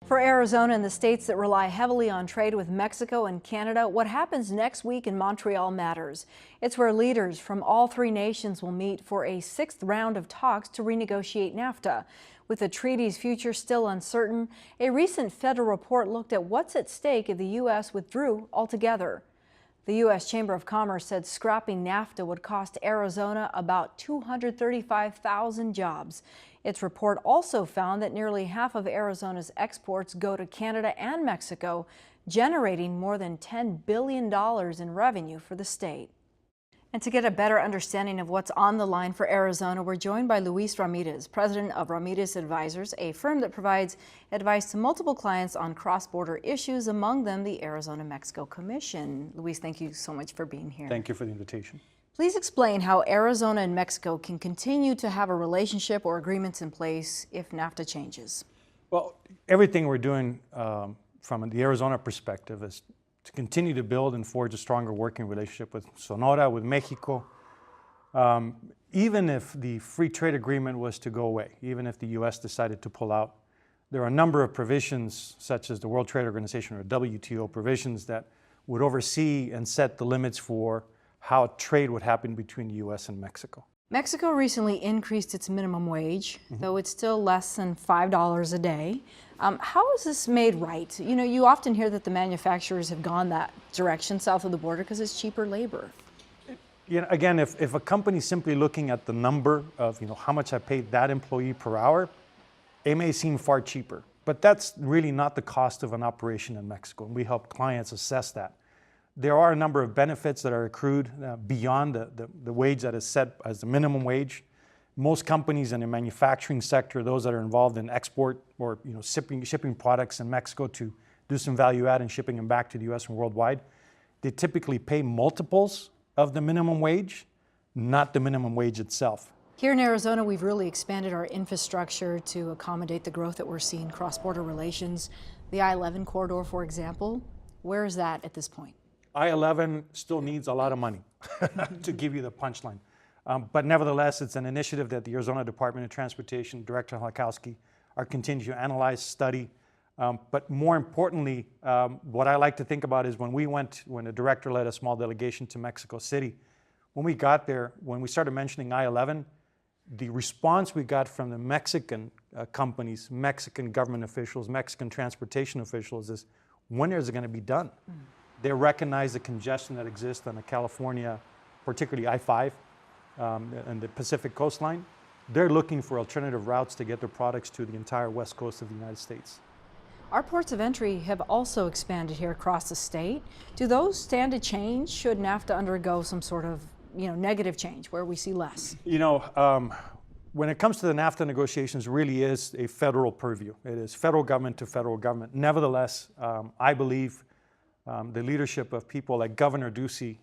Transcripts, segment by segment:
For Arizona and the states that rely heavily on trade with Mexico and Canada, what happens next week in Montreal matters. It's where leaders from all three nations will meet for a sixth round of talks to renegotiate NAFTA. With the treaty's future still uncertain, a recent federal report looked at what's at stake if the U.S. withdrew altogether. The U.S. Chamber of Commerce said scrapping NAFTA would cost Arizona about 235,000 jobs. Its report also found that nearly half of Arizona's exports go to Canada and Mexico, generating more than $10 billion in revenue for the state. And to get a better understanding of what's on the line for Arizona, we're joined by Luis Ramirez, president of Ramirez Advisors, a firm that provides advice to multiple clients on cross-border issues, among them the Arizona-Mexico Commission. Luis, thank you so much for being here. Thank you for the invitation. Please explain how Arizona and Mexico can continue to have a relationship or agreements in place if NAFTA changes. Well, everything we're doing from the Arizona perspective is to continue to build and forge a stronger working relationship with Sonora, with Mexico. Even if the free trade agreement was to go away, even if the U.S. decided to pull out, there are a number of provisions, such as the World Trade Organization or WTO provisions, that would oversee and set the limits for how trade would happen between the U.S. and Mexico. Mexico recently increased its minimum wage, though it's still less than $5 a day. How is this made right? You know, you often hear that the manufacturers have gone that direction south of the border because it's cheaper labor. You know, again, if a company's simply looking at the number of, how much I paid that employee per hour, it may seem far cheaper. But that's really not the cost of an operation in Mexico, and we help clients assess that. There are a number of benefits that are accrued beyond the wage that is set as the minimum wage. Most companies in the manufacturing sector, those that are involved in export or shipping products in Mexico to do some value add and shipping them back to the U.S. and worldwide, they typically pay multiples of the minimum wage, not the minimum wage itself. Here in Arizona, we've really expanded our infrastructure to accommodate the growth that we're seeing cross-border relations. The I-11 corridor, for example, where is that at this point? I-11 still needs a lot of money to give you the punchline. But nevertheless, it's an initiative that the Arizona Department of Transportation, Director Halakowski, are continuing to analyze, study. But more importantly, what I like to think about is when the director led a small delegation to Mexico City, when we got there, when we started mentioning I-11, the response we got from the Mexican companies, Mexican government officials, Mexican transportation officials is, when is it going to be done? They recognize the congestion that exists on the California, particularly I-5 and the Pacific coastline. They're looking for alternative routes to get their products to the entire west coast of the United States. Our ports of entry have also expanded here across the state. Do those stand to change should NAFTA undergo some sort of negative change where we see less? When it comes to the NAFTA negotiations, really is a federal purview. It is federal government to federal government. Nevertheless, I believe the leadership of people like Governor Ducey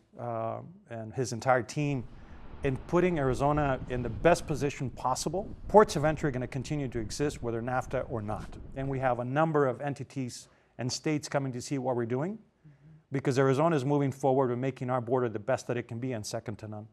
and his entire team in putting Arizona in the best position possible. Ports of entry are going to continue to exist whether NAFTA or not. And we have a number of entities and states coming to see what we're doing because Arizona is moving forward with making our border the best that it can be and second to none.